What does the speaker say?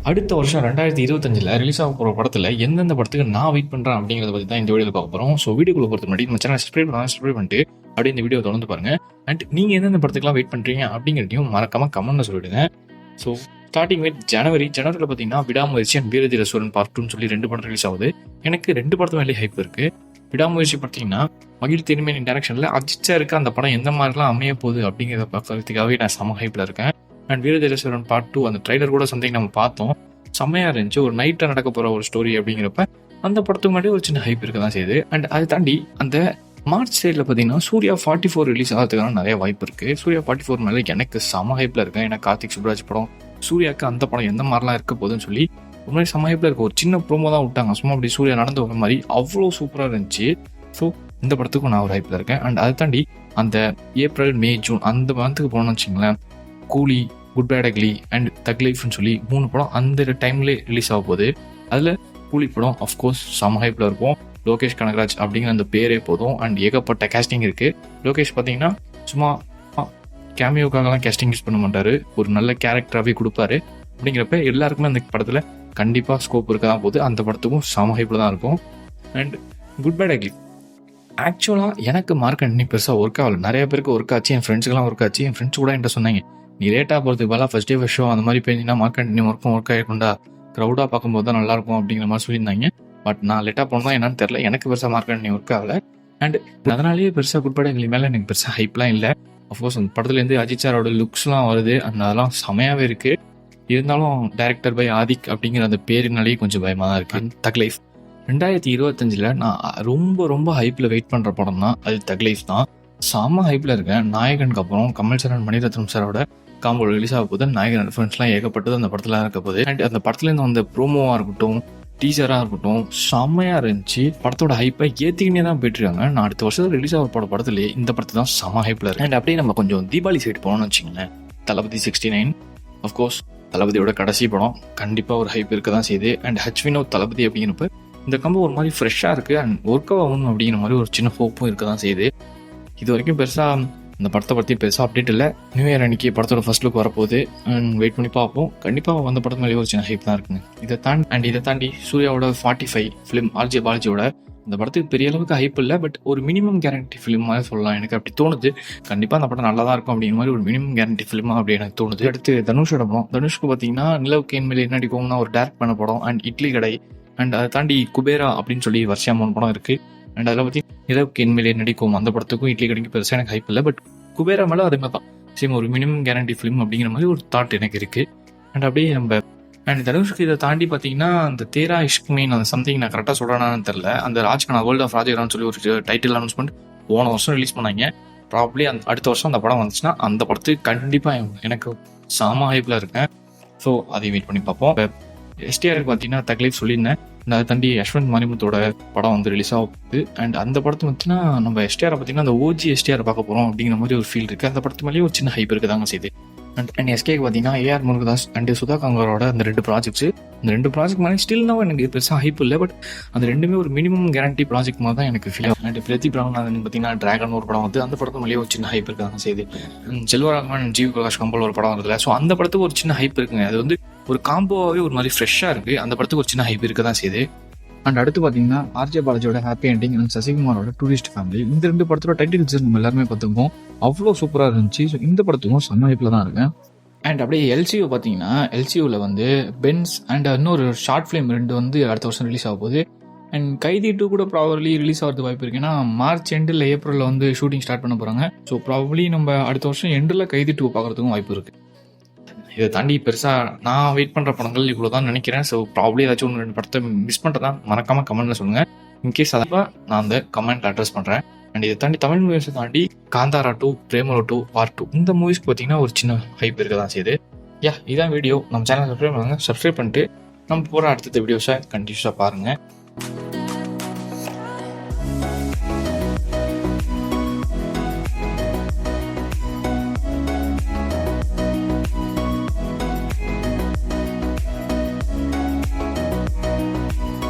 அடுத்த வருஷம் 2025 ரிலீஸ் ஆக போகிற படத்தில் எந்தெந்த படத்துக்கு நான் வெயிட் பண்ணுறேன் அப்படிங்கிறத பற்றி தான் இந்த வீடியோவில் பார்க்க போகிறோம். ஸோ வீடியோக்குள்ள போகிறது முன்னாடி நம்ம சேனல் சப்ஸ்கிரைப் பண்ணிட்டு அப்படியே இந்த வீடியோ தொடர்ந்து பாருங்கள். அண்ட் நீங்கள் எந்தெந்த படத்துக்குலாம் வெயிட் பண்ணுறீங்க அப்படிங்கிறதையும் மறக்காமல் கமெண்ட்ல சொல்லிவிடுங்க. ஸோ ஸ்டார்டிங் வித் ஜனவரியில் பார்த்தீங்கன்னா விடாமுயற்சி அண்ட் வீரதீர சூரன் பார்ட் 2 சொல்லி 2 படம் ரிலீஸ் ஆகுது. எனக்கு 2 படத்து மேலே ஹைப் இருக்குது. விடாமுயற்சி பார்த்தீங்கன்னா மகிழ் திருமேனி டைரக்ஷனில் அஜித் சாருக்கு அந்த படம் எந்த மாதிரிலாம் அமைய போகுது அப்படிங்கிறத பார்க்கறதுக்காகவே நான் செம ஹைப்பில் இருக்கேன். அண்ட் வீரதீர சூரன் பார்ட் 2 அந்த ட்ரைலர் கூட சம்திங் நம்ம பார்த்தோம், செம்மையாக இருந்துச்சு. ஒரு நைட்டில் நடக்க போகிற ஒரு ஸ்டோரி அப்படிங்கிறப்ப அந்த படத்துக்கு முன்னாடி ஒரு சின்ன ஹைப் இருக்க தான் செய்யுது. அண்ட் அதை தாண்டி அந்த மார்ச் சைடில் பார்த்தீங்கன்னா சூர்யா 44 ரிலீஸ் ஆகிறதுக்கான நிறைய வாய்ப்பு இருக்குது. சூர்யா 44 மேலே எனக்கு செம ஹைப்பில் இருக்கேன். ஏன்னா கார்த்திக் சுப்ராஜ் படம், சூர்யாவுக்கு அந்த படம் எந்த மாதிரிலாம் இருக்க போகுதுன்னு சொல்லி ஒரு மாதிரி செம ஹைப்பில் இருக்க. ஒரு சின்ன ப்ரோமோ தான் விட்டாங்க, சும்மா அப்படி சூர்யா நடந்து வர மாதிரி அவ்வளோ சூப்பராக இருந்துச்சு. ஸோ இந்த படத்துக்கும் நான் ஒரு ஹைப்பில் இருக்கேன். அண்ட் அதை தாண்டி அந்த ஏப்ரல் மே ஜூன் அந்த மந்த்துக்கு போனோம்னு வச்சுங்களேன், கூலி, குட் பேட் அக்லி அண்ட் தக் லைஃப்னு சொல்லி 3 படம் அந்த டைம்லேயே ரிலீஸ் ஆக போகுது. அதில் கூலி படம் அஃப்கோர்ஸ் செம ஹைப்பில் இருக்கும். லோகேஷ் கனகராஜ் அப்படிங்கிற அந்த பேரே போதும். அண்ட் ஏகப்பட்ட கேஸ்டிங் இருக்குது. லோகேஷ் பார்த்தீங்கன்னா சும்மா கேமியோக்காகலாம் கேஸ்டிங் யூஸ் பண்ண மாட்டார், ஒரு நல்ல கேரக்டராகவே கொடுப்பாரு. அப்படிங்கிறப்ப எல்லாருக்குமே அந்த படத்தில் கண்டிப்பாக ஸ்கோப் இருக்க தான் போகுது. அந்த படத்துக்கும் செம ஹைப்பில் தான் இருக்கும். அண்ட் குட் பேட் அக்லி ஆக்சுவலாக எனக்கு மார்க் அண்ட் பெருசாக ஒர்க் ஆகல. நிறைய பேருக்கு ஒர்க் ஆச்சு, என் ஃப்ரெண்ட்ஸுக்கெல்லாம் ஒர்க் ஆச்சு. என் ஃப்ரெண்ட்ஸ் கூட என்கிட்ட சொன்னாங்க, நீ லேட்டாக போகிறதுக்கு பதிலாக ஃபஸ்ட் டே ஃபஸ்ட் ஷோ அந்த மாதிரி பேசினா மார்க் அண்ட் ஒர்க் ஆகிருக்கும்டா, க்ரௌடாக பார்க்கும்போது தான் நல்லாயிருக்கும் அப்படிங்கிற மாதிரி சொல்லியிருந்தாங்க. பட் நான் லேட்டாக போனது தான் என்னன்னு தெரில, எனக்கு பெருசாக மார்க் அண்ட் ஒர்க் ஆகலை. அண்ட் அதனாலேயே பெருசாக குட் பேட் அக்லி மேலே எனக்கு பெருசாக ஹைப்லாம் இல்லை. அஃப்கோர்ஸ் அந்த படத்துலேருந்து அஜித் சாரோட லுக்ஸ்லாம் வருது, அண்ட் அதெல்லாம் செமையாகவே இருக்குது. இருந்தாலும் டைரக்டர் பை ஆதிக் அப்படிங்கிற அந்த பேரினாலேயே கொஞ்சம் பயமாக தான் இருக்குது. தக் லைஃப் 2025 நான் ரொம்ப ரொம்ப ஹைப்பில் வெயிட் பண்ணுற படம் தான் அது தக் லைஃப் தான். செம்ம ஹைப்பில் இருக்கேன். நாயகனுக்கு அப்புறம் கமல் சார் அண்ட் மணிரத்னம் சாரோட காம்போ ரிலீஸ் ஆக போகுது. நாயகன் ரெஃபரன்ஸ்லாம் ஏகப்பட்டது அந்த படத்தில் இருக்க போகுது. அண்ட் அந்த படத்துலேருந்து வந்த ப்ரோமோவாக இருக்கட்டும், டீசராக இருக்கட்டும், செம்மையாக இருந்துச்சு. படத்தோட ஹைப்பை ஏற்றிக்கினே தான் போயிட்டுருக்காங்க. நான் அடுத்த வருஷத்தில் ரிலீஸ் ஆக போகிற படத்துலேயே இந்த படத்தை தான் செம்ம ஹைப்பில் இருக்கேன். அண்ட் அப்படியே நம்ம கொஞ்சம் தீபாவளி சைடு போனோம்னு வச்சுங்களேன், தளபதி 69 அஃப்கோர்ஸ் தளபதியோட கடைசி படம், கண்டிப்பாக ஒரு ஹைப் இருக்க தான் செய்யுது. அண்ட் வினோத் தளபதி அப்படிங்கிறப்ப இந்த கம்போ ஒரு மாதிரி ஃப்ரெஷ்ஷாக இருக்குது அண்ட் ஒர்க் ஆகணும் அப்படிங்கிற மாதிரி ஒரு சின்ன ஹோப்பும் இருக்க தான் செய்யுது. இது வரைக்கும் பெருசாக இந்த படத்தை பற்றி பெருசாக அப்டேட் இல்லை. நியூ இயர் அன்றைக்கி படத்தோட ஃபர்ஸ்ட் லுக் வரப்போகுது. அண்ட் வெயிட் பண்ணி பார்ப்போம். கண்டிப்பாக அந்த படத்து மேலேயே ஒரு சின்ன ஹைப் தான் இருக்குங்க. இதை தாண்டி சூர்யாவோட 45 ஃபிலிம் ஆர்ஜே பாலாஜியோட இந்த படத்துக்கு பெரிய அளவுக்கு ஹைப் இல்லை, பட் ஒரு மினிமம் கேரண்டி ஃபிலிம் மாதிரி சொல்லலாம். எனக்கு அப்படி தோணுது. கண்டிப்பாக அந்த படம் நல்லா தான் இருக்கும் அப்படிங்கிற மாதிரி ஒரு மினிமம் கேரண்டி ஃபிலிமாக அப்படி எனக்கு தோணுது. அடுத்து தனுஷோட படம். தனுஷ்க்கு பார்த்தீங்கன்னா நிலவுக்கு என் மேலே என்ன அடிக்கும்னா ஒரு டேரக்ட் பண்ண படம். அண்ட் இட்லி கடை அண்ட் அதை தாண்டி குபேரா அப்படின்னு சொல்லி வருஷம் 3 படம் இருக்குது. அண்ட் அதில் பற்றி நிலவுக்கு என் மேலே நடிக்கும் அந்த படத்துக்கும் இட்லி கடைக்கு பெருசாக எனக்கு ஹைப் இல்லை, பட் குபேரா மேலே அதே மாதிரி தான் சேம் ஒரு மினிமம் கேரண்டி ஃபிலிம் அப்படிங்கிற மாதிரி ஒரு தாட் எனக்கு இருக்குது. அண்ட் அப்படியே நம்ம அண்ட் தனுஷ்க்கு இதை தாண்டி பார்த்தீங்கன்னா அந்த தேரா இஷ்க் மீன் அந்த சம்திங் நான் கரெக்டாக சொல்கிறேன்னு தெரில, அந்த ராஜ்கனா வேர்ல்ட் ஆஃப் ராஜகரான்னு சொல்லி ஒரு டைட்டில் அனௌன்ஸ்மெண்ட் போன வருஷம் ரிலீஸ் பண்ணாங்க. ப்ராப்ளி அடுத்த வருஷம் அந்த படம் வந்துச்சுன்னா அந்த படத்துக்கு கண்டிப்பாக எனக்கு செம ஹைப்பில் இருக்கேன். ஸோ அதையும் வெயிட் பண்ணி பார்ப்போம். எஸ்டிஆருக்கு பார்த்தீங்கன்னா தக் லைஃப் சொல்லியிருந்தேன். அதை தாண்டி யஷ்வந்த் மணிமுத்தோட படம் வந்து ரிலீஸ் ஆகுது. அண்ட் அந்த படத்தை பார்த்தீங்கன்னா நம்ம எஸ்டிஆரை பார்த்தீங்கன்னா அந்த ஓஜி எஸ்டிஆர் பார்க்க போகிறோம் அப்படிங்கிற மாதிரி ஒரு ஃபீல் இருக்குது. அந்த படத்து மேலேயே ஒரு சின்ன ஹைப் இருக்குது தாங்க செய்யுது. அண்ட் எஸ்கேக்கு பார்த்தீங்கன்னா ஏஆர் முருகதாஸ் அண்ட் சுதா கங்கரோட அந்த 2 ப்ராஜெக்ட்ஸ், இந்த 2 ப்ராஜெக்ட் மாதிரி ஸ்டில்னா எனக்கு பெருசாக ஹைப் இல்லை, பட் அந்த ரெண்டுமே ஒரு மினிமம் கேரண்டி ப்ராஜெக்ட் மாதிரி தான் எனக்கு ஃபீல் ஆகும். அண்ட் பிரதீப் ராமநாதன் பார்த்தீங்கன்னா டிராகன் ஒரு படம் வந்து அந்த படத்து மேலேயே ஒரு சின்ன ஹைப் இருக்காங்க செய்யுது. செல்வராகவன் ஜீவ் பிரகாஷ் கம்பல் ஒரு படம் வருதுல, ஸோ அந்த படத்துக்கு ஒரு சின்ன ஹைப் இருக்குங்க. அது வந்து ஒரு காம்போவாகவே ஒரு மாதிரி ஃப்ரெஷ்ஷாக இருக்குது. அந்த படத்துக்கு ஒரு சின்ன ஹைப் இருக்க தான் செய்யுது. அண்ட் அடுத்து பார்த்தீங்கன்னா ஆர்ஜே பாலாஜியோட ஹாப்பி எண்டிங் அண்ட் சசிகுமாரோட டூரிஸ்ட் ஃபேமிலி, இந்த 2 படத்தோட டைட்டில்ஸ் நம்ம எல்லாருமே பார்த்துருக்கோம். அவ்வளோ சூப்பராக இருந்துச்சு. ஸோ இந்த படத்துக்கும் செம்ம ஹைப்பில் தான் இருக்கேன். அண்ட் அப்படியே எல்சியூ பார்த்தீங்கன்னா எல்சியூவில் வந்து பென்ஸ் அண்ட் இன்னொரு ஷார்ட் ஃபிலிம் 2 வந்து அடுத்த வருஷம் ரிலீஸ் ஆக போகுது. அண்ட் கைதி 2 கூட ப்ராபப்ளி ரிலீஸ் ஆகிறதுக்கு வாய்ப்பு இருக்குது. ஏன்னா மார்ச் எண்டில் ஏப்ரலில் வந்து ஷூட்டிங் ஸ்டார்ட் பண்ண போகிறாங்க. ஸோ ப்ராபப்ளி நம்ம அடுத்த வருஷம் எண்டில் கைதி 2 பார்க்குறதுக்கும் வாய்ப்பு இருக்குது. இதை தாண்டி பெருசாக நான் வெயிட் பண்ணுற படங்கள் இவ்வளோ தான் நினைக்கிறேன். ஸோ ப்ராபப்ளி ஏதாச்சும் 1-2 படத்தை மிஸ் பண்ணுறதா மறக்காமல் கமெண்ட்டில் சொல்லுங்கள். இன்கேஸ் அதை நான் அந்த கமெண்ட் அட்ரஸ் பண்ணுறேன். அண்ட் இதை தாண்டி தமிழ் மூவிஸை தாண்டி காந்தாரா 2, பிரேமலோ 2 பார்ட் 2 இந்த மூவிஸ்க்கு பார்த்தீங்கன்னா ஒரு சின்ன ஹைப் இருக்க தான் செய்யுது. இதான் வீடியோ. நம்ம சேனல் சப்ஸ்கிரைப் பண்ணிட்டு நம்ம போகிற அடுத்த வீடியோஸை கண்டினியூஸாக பாருங்கள்.